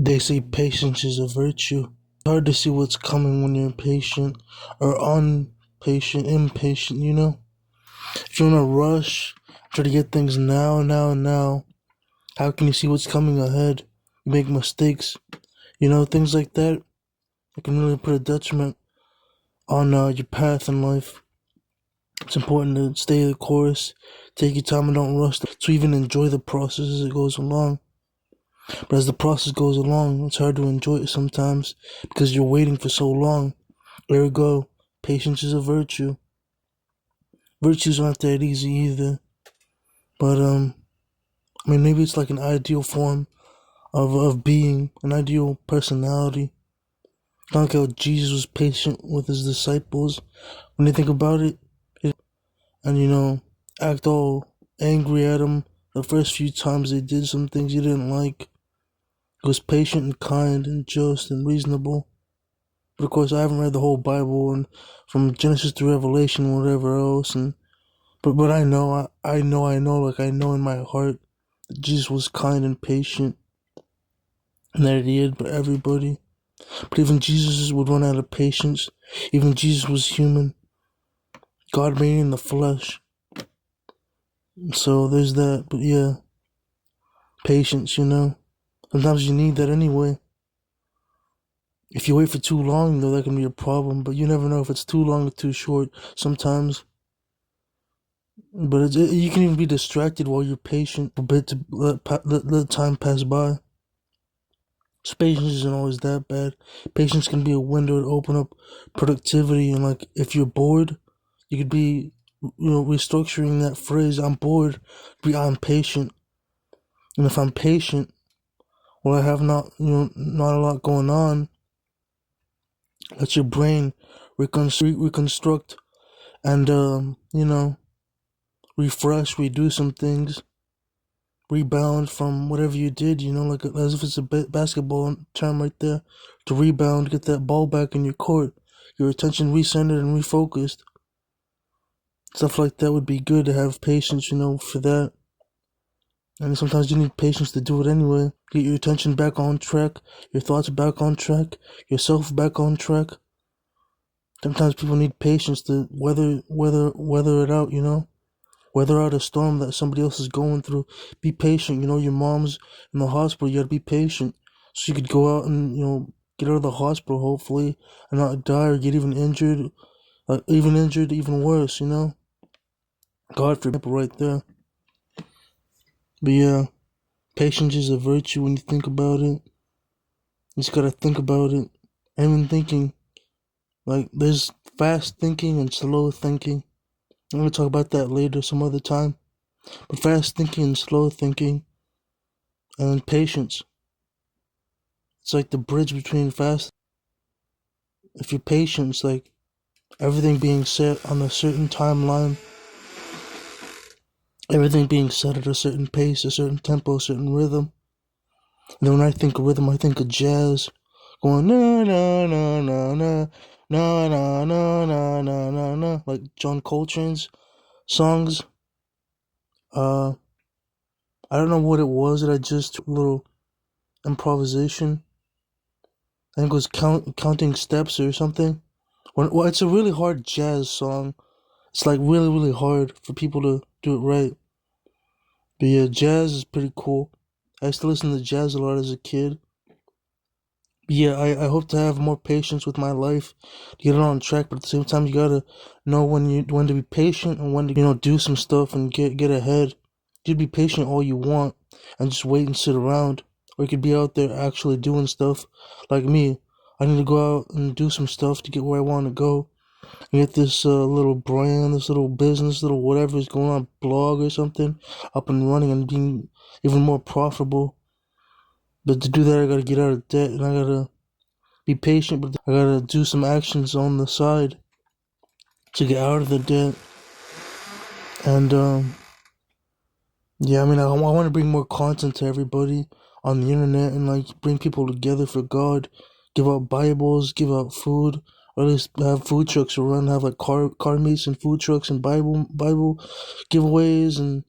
They say patience is a virtue. It's hard to see what's coming when you're impatient or impatient, If you're in a rush, try to get things now, how can you see what's coming ahead? You make mistakes, things like that. It can really put a detriment on your path in life. It's important to stay the course, take your time and don't rush, to even enjoy the process as it goes along. But as the process goes along, it's hard to enjoy it sometimes because you're waiting for so long. Ergo, patience is a virtue. Virtues aren't that easy either. But maybe it's like an ideal form of being, an ideal personality. Kind of like how Jesus was patient with his disciples. When you think about it, and act all angry at him the first few times they did some things you didn't like. He was patient and kind and just and reasonable. But of course, I haven't read the whole Bible and from Genesis to Revelation and whatever else. But I know, I know in my heart that Jesus was kind and patient, and that he did for everybody. But even Jesus would run out of patience. Even Jesus was human. God made in the flesh. So there's that. But yeah, patience, Sometimes you need that anyway. If you wait for too long, though, that can be a problem. But you never know if it's too long or too short sometimes. But you can even be distracted while you're patient a bit to let time pass by. So patience isn't always that bad. Patience can be a window to open up productivity. And like, if you're bored, you could be, restructuring that phrase, I'm bored, be I'm patient. And if I'm patient, well, I have not a lot going on. Let your brain reconstruct and, refresh, redo some things, rebound from whatever you did, like as if it's a basketball term right there. To rebound, get that ball back in your court, your attention recentered and refocused. Stuff like that would be good to have patience, for that. And sometimes you need patience to do it anyway. Get your attention back on track, your thoughts back on track, yourself back on track. Sometimes people need patience to weather it out, Weather out a storm that somebody else is going through. Be patient, your mom's in the hospital, you gotta be patient. So you could go out and, get out of the hospital hopefully and not die or get even injured. Even worse, God forbid right there. But yeah, patience is a virtue when you think about it. You just gotta think about it. And even thinking. Like, there's fast thinking and slow thinking. I'm gonna talk about that later some other time. But fast thinking and slow thinking and patience. It's like the bridge between fast. If you're patient, it's like everything being set on a certain timeline. Everything being set at a certain pace, a certain tempo, a certain rhythm. And then when I think of rhythm, I think of jazz. Going na na na na na na na na na na na na, like John Coltrane's songs. I don't know what it was that I just, a little improvisation. I think it was counting steps or something. Well, it's a really hard jazz song. It's like really, really hard for people to do it right. But yeah, jazz is pretty cool. I used to listen to jazz a lot as a kid. But yeah, I hope to have more patience with my life to get it on track. But at the same time, you gotta know when to be patient and when to do some stuff and get ahead. You can be patient all you want and just wait and sit around, or you could be out there actually doing stuff. Like me, I need to go out and do some stuff to get where I want to go. And get this little brand, this little business, little whatever is going on, blog or something, up and running and being even more profitable. But to do that, I gotta get out of debt and I gotta be patient, but I gotta do some actions on the side to get out of the debt. And yeah, I want to bring more content to everybody on the internet and like bring people together for God. Give out Bibles, give out food, or at least have food trucks around. Have like car meets and food trucks and Bible giveaways and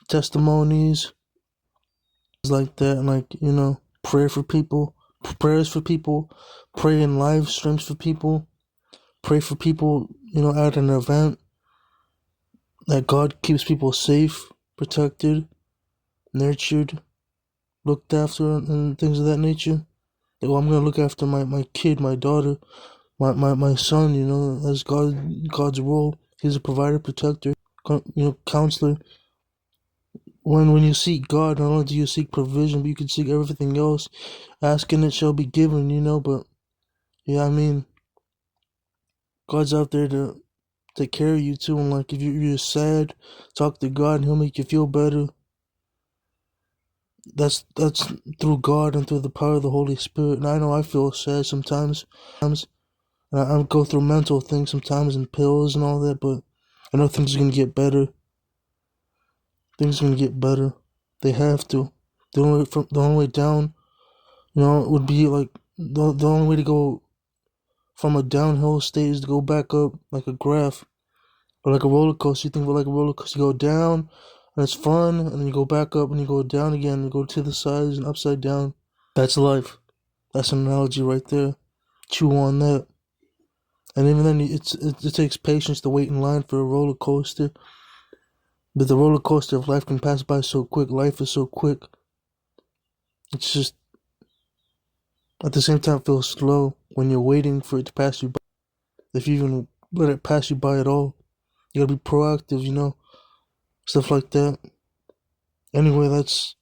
testimonies like that. And like prayer for people, prayers for people, pray in live streams for people, pray for people, at an event, that God keeps people safe, protected, nurtured, looked after, and things of that nature. Well, I'm gonna look after my kid, my daughter, my son. That's God's role. He's a provider, protector, counselor. When you seek God, not only do you seek provision, but you can seek everything else. Asking it shall be given. But yeah, I mean, God's out there to take care of you too. And like, if you're sad, talk to God, and He'll make you feel better. That's through God and through the power of the Holy Spirit. And I know I feel sad sometimes, and I go through mental things sometimes and pills and all that. But I know things are gonna get better. Things are gonna get better. They have to. The only way down, would be like the only way to go from a downhill state is to go back up like a graph or like a roller coaster. You think about like a roller coaster, you go down and it's fun, and then you go back up and you go down again, and you go to the sides and upside down. That's life. That's an analogy right there. Chew on that. And even then, it takes patience to wait in line for a roller coaster. But the roller coaster of life can pass by so quick. Life is so quick. It's just, at the same time, feels slow when you're waiting for it to pass you by. If you even let it pass you by at all, you gotta be proactive, stuff like that. Anyway, that's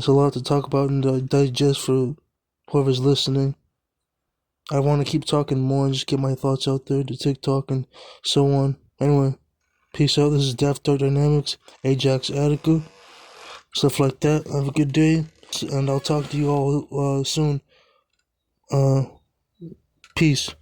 a lot to talk about and digest for whoever's listening. I want to keep talking more and just get my thoughts out there to TikTok and so on. Anyway, peace out. This is Daft Dark Dynamics, Ajax Attica, stuff like that. Have a good day, and I'll talk to you all soon. Peace.